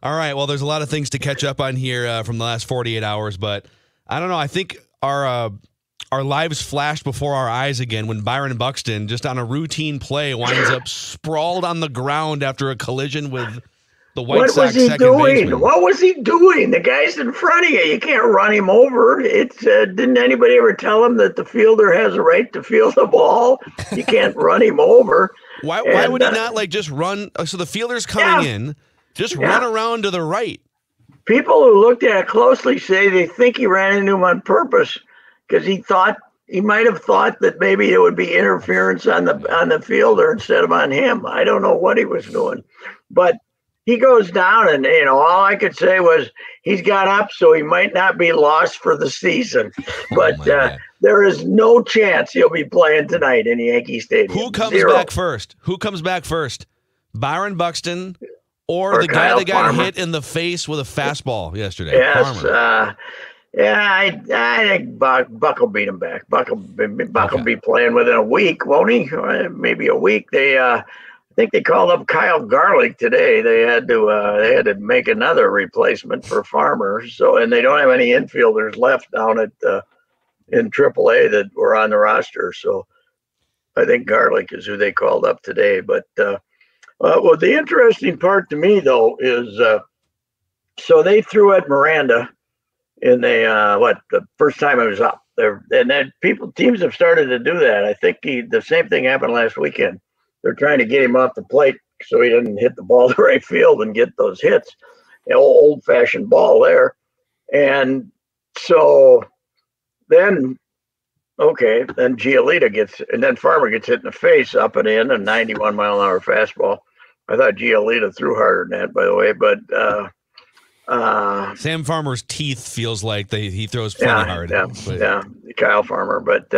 All right. Well, there's a lot of things to catch up on here from the last 48 hours, but I don't know. I think our lives flashed before our eyes again when Byron Buxton, just on a routine play, winds up sprawled on the ground after a collision with the White Sox second baseman. What was he doing? The guy's in front of you. You can't run him over. Didn't anybody ever tell him that the fielder has a right to field the ball? You can't run him over. Why would he not just run? So the fielder's coming in. Just run around to the right. People who looked at it closely say they think he ran into him on purpose because he might have thought that maybe it would be interference on the fielder instead of on him. I don't know what he was doing, but he goes down, and all I could say was he's got up, so he might not be lost for the season. But there is no chance he'll be playing tonight in Yankee Stadium. Who comes back first? Byron Buxton. Or the guy that got hit in the face with a fastball yesterday. Yes. I think Buck will beat him back. Buck will be playing within a week, won't he? Maybe a week. I think they called up Kyle Garlick today. They had to make another replacement for Farmer. And they don't have any infielders left down in AAA that were on the roster. So I think Garlick is who they called up today. But well, the interesting part to me, though, is so they threw at Miranda in the first time it was up there, and then teams have started to do that. I think the same thing happened last weekend. They're trying to get him off the plate so he doesn't hit the ball to right field and get those hits. Old-fashioned ball there, and so then. Okay, then Giolita and then Farmer gets hit in the face up and in a 91-mile-an-hour fastball. I thought Giolita threw harder than that, by the way, but Sam Farmer's teeth feels like he throws pretty hard. Yeah, Kyle Farmer, but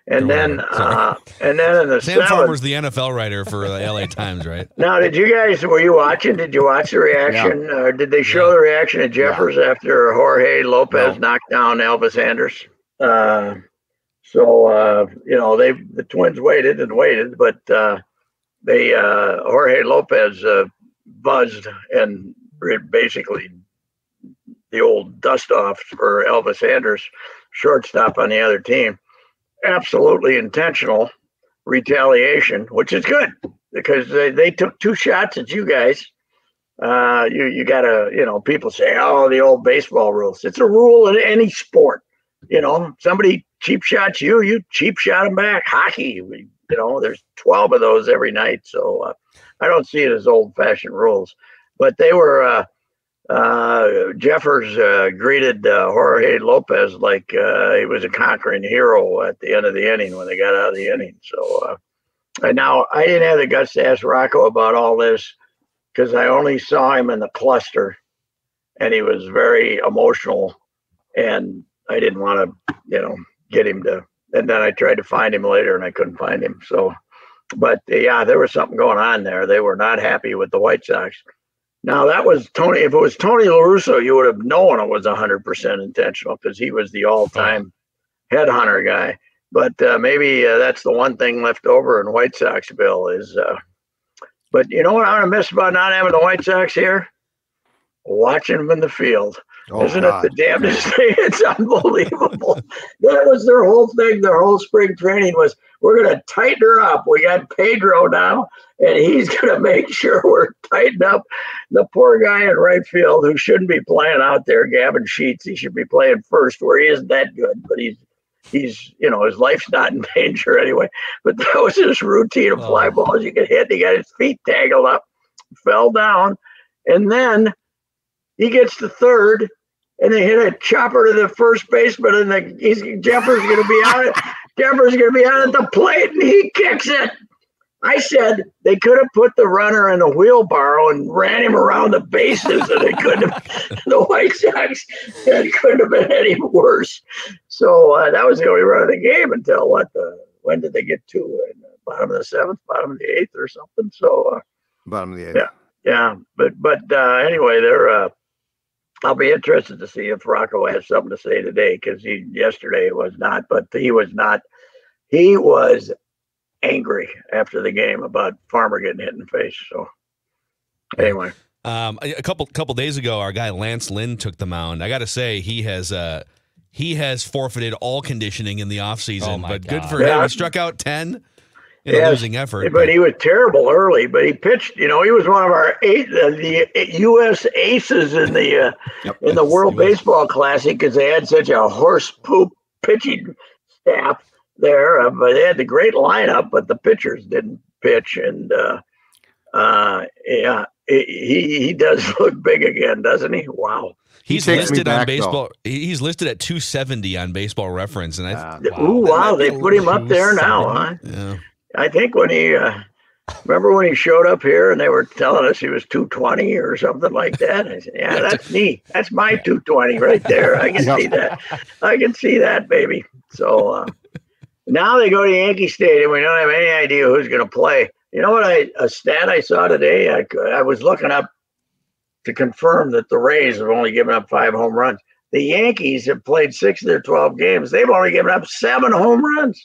and then in the Sam Farmer's the NFL writer for the LA Times, right? Now, were you watching? Did you watch the reaction, or did they show the reaction of Jeffers after Jorge Lopez knocked down Elvis Andrus? So the Twins waited and waited, but Jorge Lopez buzzed and basically the old dust off for Elvis Andrus, shortstop on the other team. Absolutely intentional retaliation, which is good because they took two shots at you guys. You gotta, people say, oh, the old baseball rules. It's a rule in any sport. Somebody cheap shots you cheap shot them back. Hockey, there's 12 of those every night. So I don't see it as old-fashioned rules. But they were Jeffers greeted Jorge Lopez like he was a conquering hero at the end of the inning when they got out of the inning. So and now I didn't have the guts to ask Rocco about all this because I only saw him in the cluster, and he was very emotional, and I didn't want to, get him to, and then I tried to find him later and I couldn't find him. So, but there was something going on there. They were not happy with the White Sox. Now that was Tony, if it was Tony La Russa, you would have known it was 100% intentional because he was the all-time headhunter guy. But maybe that's the one thing left over in White Sox bill is, but you know what I'm going to miss about not having the White Sox here? Watching them in the field. Isn't it the damnedest thing? It's unbelievable. That was their whole thing. Their whole spring training was, we're going to tighten her up. We got Pedro now, and he's going to make sure we're tightened up. The poor guy in right field who shouldn't be playing out there, Gavin Sheets, he should be playing first where he isn't that good, but he's his life's not in danger anyway. But that was his routine of fly balls. You get hit, he got his feet tangled up, fell down, and then he gets to third, and they hit a chopper to the first baseman, and Jeffers going to be out. Jeffers going to be out at the plate, and he kicks it. I said they could have put the runner in a wheelbarrow and ran him around the bases, and they couldn't have. The White Sox, it couldn't have been any worse. So that was the only run of the game until when did they get to? In the bottom of the seventh, bottom of the eighth, or something. So bottom of the eighth. Yeah. But anyway, they're. I'll be interested to see if Rocco has something to say today because yesterday was not, but he was not. He was angry after the game about Farmer getting hit in the face. So anyway. A couple days ago, our guy Lance Lynn took the mound. I got to say, he has forfeited all conditioning in the offseason, but good for him. He struck out 10 in a losing effort. But he was terrible early, but he pitched, he was one of our the U.S. aces in the World Baseball Classic because they had such a horse poop pitching staff there. But they had the great lineup, but the pitchers didn't pitch. And, he does look big again, doesn't he? Wow. He's listed on baseball. He's listed at 270 on Baseball Reference, and wow, they put him up there now, huh? Yeah. I think when he remember when he showed up here and they were telling us he was 220 or something like that. I said, "Yeah, that's me. That's my 220 right there. I can see that. I can see that, baby." So now they go to Yankee Stadium. We don't have any idea who's going to play. You know what? A stat I saw today. I was looking up to confirm that the Rays have only given up 5 home runs. The Yankees have played 6 of their 12 games. They've only given up 7 home runs.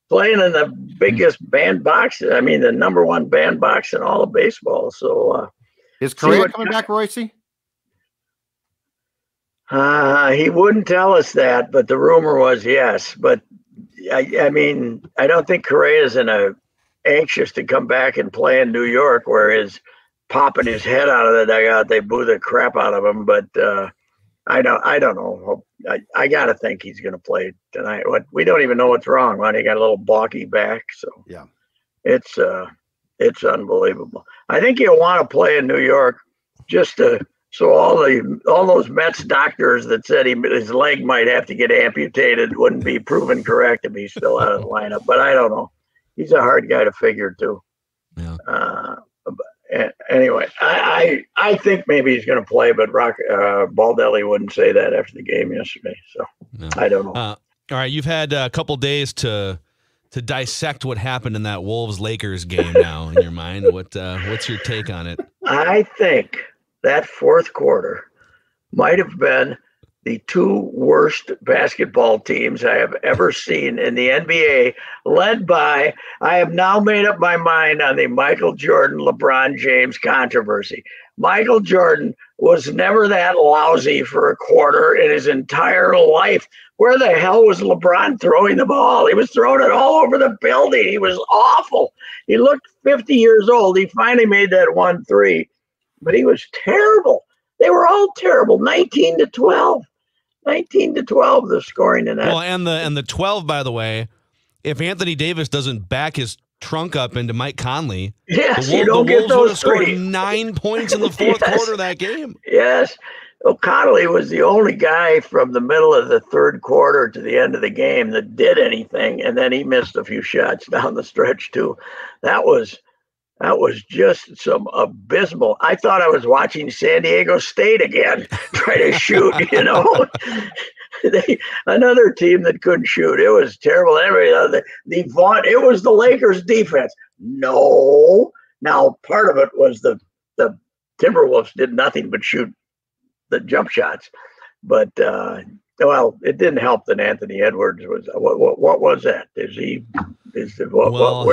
Playing in the biggest bandbox. I mean, the number 1 bandbox in all of baseball. So, is Correa coming back, Royce? He wouldn't tell us that, but the rumor was yes. But I mean, I don't think Correa is anxious to come back and play in New York, where he's popping his head out of the dugout. They boo the crap out of him, but I don't know. I gotta think he's gonna play tonight. We don't even know what's wrong. Right? He got a little balky back, so yeah, it's unbelievable. I think he'll want to play in New York just so all those Mets doctors that said his leg might have to get amputated wouldn't be proven correct if he's still out of the lineup. But I don't know. He's a hard guy to figure too. Yeah. Anyway, I think maybe he's going to play, but Baldelli wouldn't say that after the game yesterday. So no. I don't know. All right, you've had a couple days to dissect what happened in that Wolves-Lakers game now in your mind. What's your take on it? I think that fourth quarter might have been the 2 worst basketball teams I have ever seen in the NBA, led by, I have now made up my mind on the Michael Jordan, LeBron James controversy. Michael Jordan was never that lousy for a quarter in his entire life. Where the hell was LeBron throwing the ball? He was throwing it all over the building. He was awful. He looked 50 years old. He finally made that 1 3, but he was terrible. They were all terrible. 19-12. 19-12, the scoring in that. Well, and the 12, by the way, if Anthony Davis doesn't back his trunk up into Mike Conley, yes, you don't get those scored 9 points in the fourth quarter of that game. Yes. Well, Conley was the only guy from the middle of the third quarter to the end of the game that did anything, and then he missed a few shots down the stretch too. That was just some abysmal. I thought I was watching San Diego State again, trying to shoot, Another team that couldn't shoot. It was terrible. Everybody, Vivront, it was the Lakers defense. No. Now, part of it was the Timberwolves did nothing but shoot the jump shots. But, it didn't help that Anthony Edwards was, what was that? Where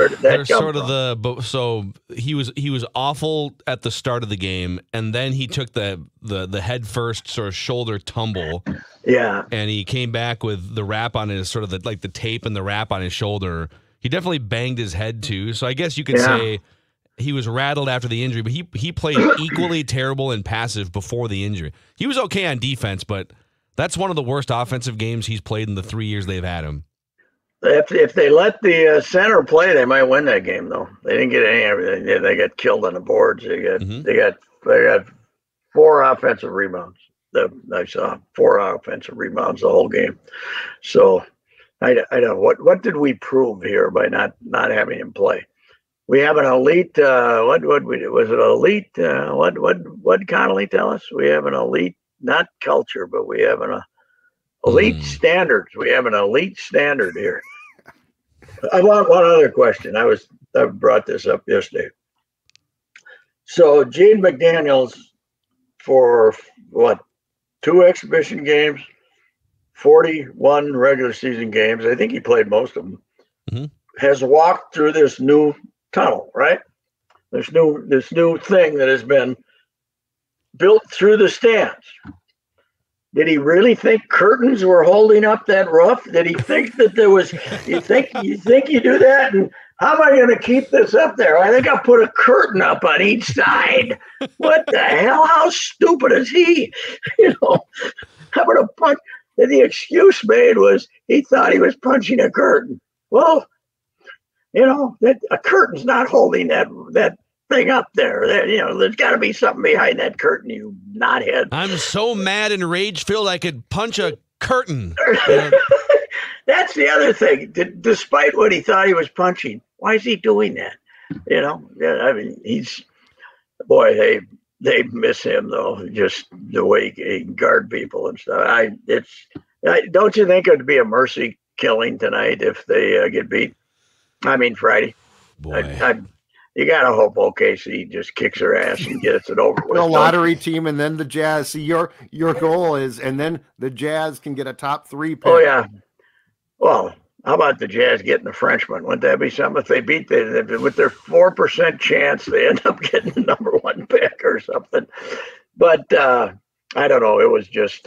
did that come from? So he was awful at the start of the game, and then he took the head first sort of shoulder tumble. Yeah. And he came back with the wrap on his sort of the tape and the wrap on his shoulder. He definitely banged his head too. So I guess you could say he was rattled after the injury, but he played equally terrible and passive before the injury. He was okay on defense, but that's one of the worst offensive games he's played in the 3 years they've had him. If they let the center play, they might win that game. Though they didn't get any. They got killed on the boards. They got 4 offensive rebounds. I saw 4 offensive rebounds the whole game. So I don't. What did we prove here by not having him play? We have an elite. What was it? Elite. What did Connolly tell us? We have an elite, not culture, but we have an elite standards. We have an elite standard here. I want one other question. I brought this up yesterday. So Gene McDaniels, for 2 exhibition games, 41 regular season games, I think he played most of them, has walked through this new tunnel, right? This new thing that has been built through the stands. Did he really think curtains were holding up that roof? Did he think that there was? You think you do that? And how am I going to keep this up there? I think I'll put a curtain up on each side. What the hell? How stupid is he? I'm going to punch. And the excuse made was he thought he was punching a curtain. Well, that a curtain's not holding that thing up there. There's got to be something behind that curtain, you knothead. I'm so mad and rage-filled I could punch a curtain. That's the other thing. Despite what he thought he was punching, why is he doing that? They miss him though. Just the way he guard people and stuff. Don't you think it'd be a mercy killing tonight if they get beat? I mean Friday. Boy. You gotta hope OKC just kicks her ass and gets it over with. The lottery team and then the Jazz. See, your goal is, and then the Jazz can get a top 3 pick. Oh yeah. Well, how about the Jazz getting a Frenchman? Wouldn't that be something? If they beat with their 4% chance, they end up getting the number 1 pick or something. But I don't know. It was just.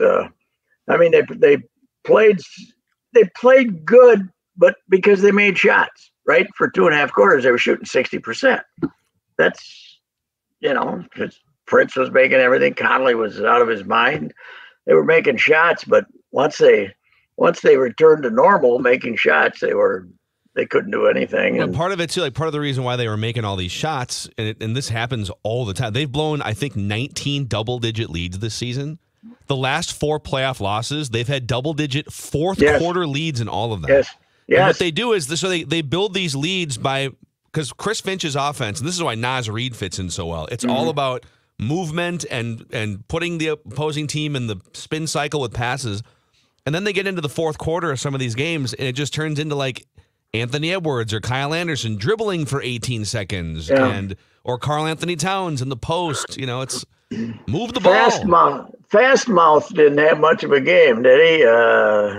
They played good, but because they made shots. Right, for 2.5 quarters, they were shooting 60%. That's, Prince was making everything. Conley was out of his mind. They were making shots, but once they returned to normal, making shots, they couldn't do anything. Well, part of it too, part of the reason why they were making all these shots, and this happens all the time. They've blown, I think, 19 double-digit leads this season. The last 4 playoff losses, they've had double-digit fourth quarter leads in all of them. Yes. Yes. And what they do is they build these leads because Chris Finch's offense, and this is why Naz Reid fits in so well. It's all about movement and putting the opposing team in the spin cycle with passes. And then they get into the fourth quarter of some of these games, and it just turns into like Anthony Edwards or Kyle Anderson dribbling for 18 seconds or Karl Anthony Towns in the post. It's move the ball. Fast Mouth didn't have much of a game, did he?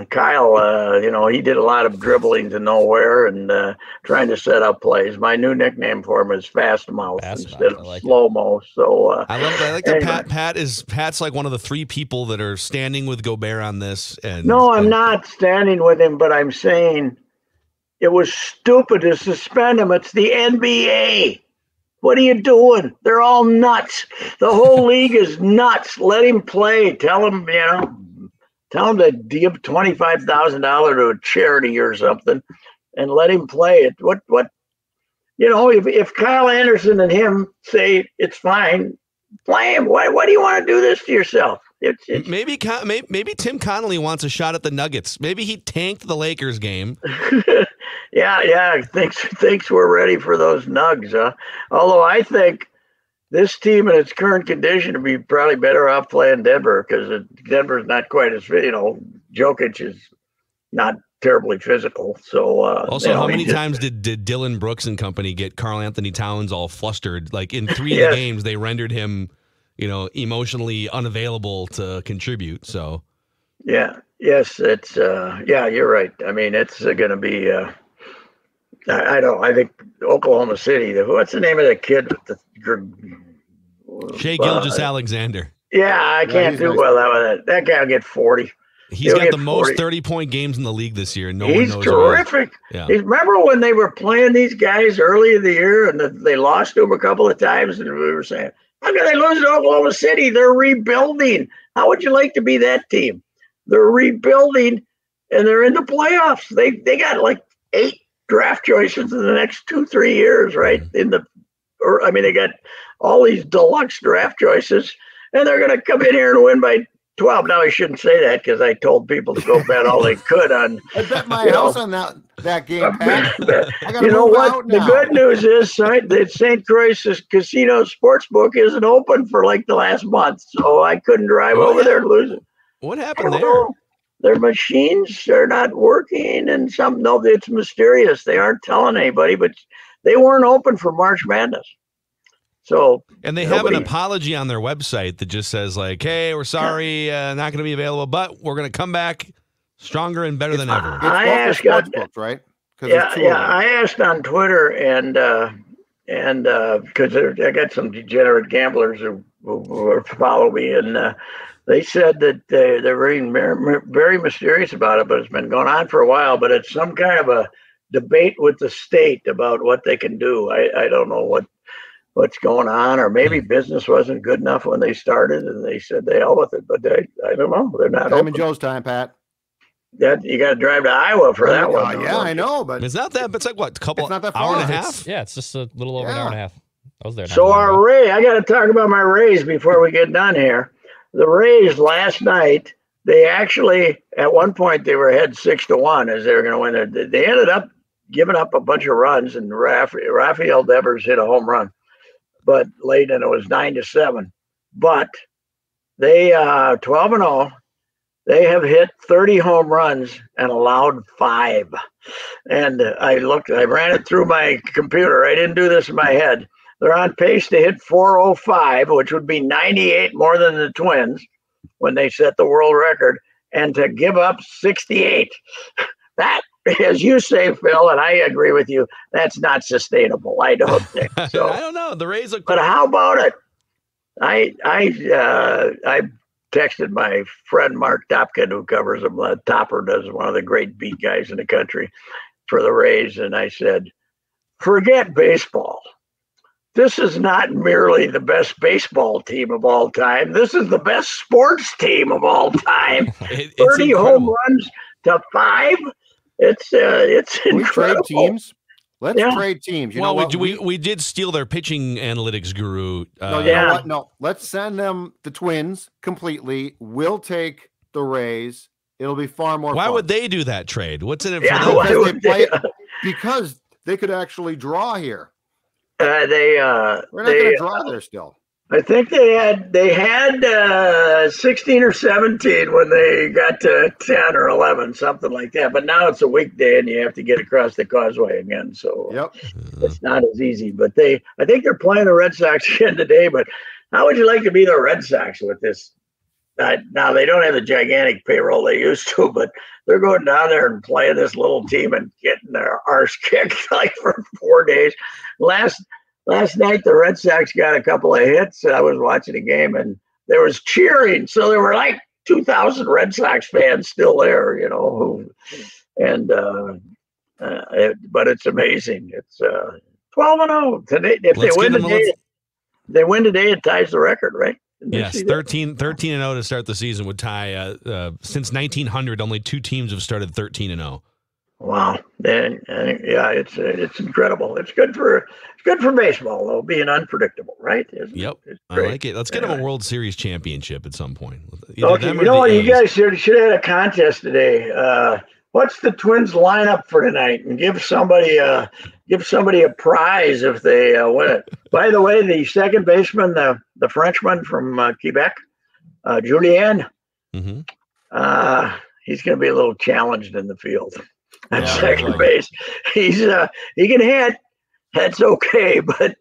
Kyle, he did a lot of dribbling to nowhere and trying to set up plays. My new nickname for him is Fast Mouth instead of Slow Mo. So I like that. Pat's like one of the 3 people that are standing with Gobert on this. I'm not standing with him, but I'm saying it was stupid to suspend him. It's the NBA. What are you doing? They're all nuts. The whole league is nuts. Let him play. Tell him to give $25,000 to a charity or something, and let him play it. If Kyle Anderson and him say it's fine, play him. Why do you want to do this to yourself? Maybe Tim Connolly wants a shot at the Nuggets. Maybe he tanked the Lakers game. Yeah. Thinks we're ready for those Nugs, huh? Although I think this team in its current condition would be probably better off playing Denver because Denver's not quite as Jokic is not terribly physical. So also, how many times did Dylan Brooks and company get Karl Anthony Towns all flustered? Like in 3 of the games, they rendered him, emotionally unavailable to contribute. So yes, it's you're right. I mean, it's going to be. I think Oklahoma City. What's the name of that kid with the Shai Gilgeous-Alexander? Yeah, I can't do well with that. That guy will get 40. He's got the most 30-point games in the league this year. He's terrific. Yeah. Remember when they were playing these guys early in the year and they lost to him a couple of times, and we were saying, how can they lose to Oklahoma City? They're rebuilding. How would you like to be that team? They're rebuilding, and they're in the playoffs. They got like 8 draft choices in the next 2-3 years, right? They got all these deluxe draft choices, and they're going to come in here and win by 12. Now I shouldn't say that because I told people to go bet all they could on. I bet my house on that game, Pat. You know what? The good news is that St. Croix's Casino Sportsbook isn't open for like the last month, so I couldn't drive over there and lose it. What happened there? Their machines are not working, and it's mysterious. They aren't telling anybody, but they weren't open for March Madness. So, and they have an apology on their website that just says like, "Hey, we're sorry, not going to be available, but we're going to come back stronger and better than ever." I asked, right? I asked on Twitter, and and because I got some degenerate gamblers who follow me, and they said that they're very mysterious about it, but it's been going on for a while. But it's some kind of a debate with the state about what they can do. I don't know what's going on, or maybe business wasn't good enough when they started, and they said they hell with it. But I don't know. They're not Time open. and Joe's time, Pat. That you got to drive to Iowa for that one. Yeah, I know, but it's not that. But it's like what, it's not that hour far. and a half? Yeah, it's just a little over an hour and a half. I was there. So our Rays, I got to talk about my Rays before we get done here. The Rays last night, they actually at one point they were ahead 6-1 as they were going to win. They ended up giving up a bunch of runs, and Rafael Devers hit a home run, but late, and it was 9-7. But they 12-0. They have hit 30 home runs and allowed 5. And I ran it through my computer. I didn't do this in my head. They're on pace to hit 405, which would be 98 more than the Twins when they set the world record, and to give up 68. That, as you say, Phil, and I agree with you, that's not sustainable. I don't think so. I don't know. The Rays look. But how about it? I texted my friend Mark Topkin, who covers them. Topper does one of the great beat guys in the country for the Rays, and I said, forget baseball. This is not merely the best baseball team of all time. This is the best sports team of all time. 30 home runs to 5. It's incredible. We trade teams. Let's trade teams. You know what? We did steal their pitching analytics guru. No, you know what? No, let's send them the Twins completely. We'll take the Rays. It'll be far more Why fun. would they do that trade? What's in it for them? Because they could actually draw here. We're not going to draw there still. I think they had 16 or 17 when they got to 10 or 11, something like that. But now it's a weekday and you have to get across the causeway again. So it's not as easy. But I think they're playing the Red Sox again today. But how would you like to be the Red Sox with this? Now, they don't have the gigantic payroll they used to, but they're going down there and playing this little team and getting their arse kicked like for 4 days. Last night, the Red Sox got a couple of hits. I was watching a game, and there was cheering. So there were like 2,000 Red Sox fans still there, you know. But it's amazing. It's 12-0 today. If they win today, it ties the record, right? Yes, 13-0 to start the season would tie. Since 1900, only 2 teams have started 13-0. Wow, it's incredible. It's good for baseball though, being unpredictable, right? Yep, I like it. Let's get them a World Series championship at some point. Okay, you know what? You guys should have had a contest today. What's the Twins lineup for tonight? And give somebody a prize if they win it. By the way, the second baseman, the Frenchman from Quebec, Julien, he's going to be a little challenged in the field at second base. He can hit. That's okay, but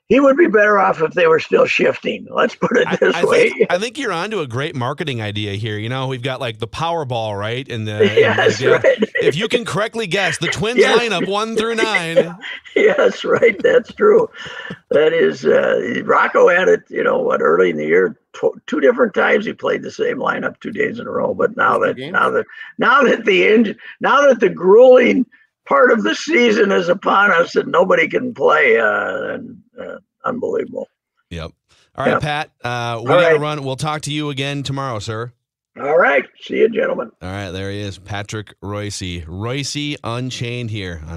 he would be better off if they were still shifting. Let's put it this way. I think you're onto a great marketing idea here. You know, we've got like the Powerball, right? And yes, right. If you can correctly guess the Twins lineup 1 through 9. Yes, right. That's true. That is, Rocco had it. You know what? Early in the year, 2 different times he played the same lineup 2 days in a row. But now that the grueling part of the season is upon us and nobody can play, unbelievable. Yep. All right, Pat, we got to run. We'll talk to you again tomorrow, sir. All right. See you, gentlemen. All right. There he is, Patrick Royce. Royce Unchained here on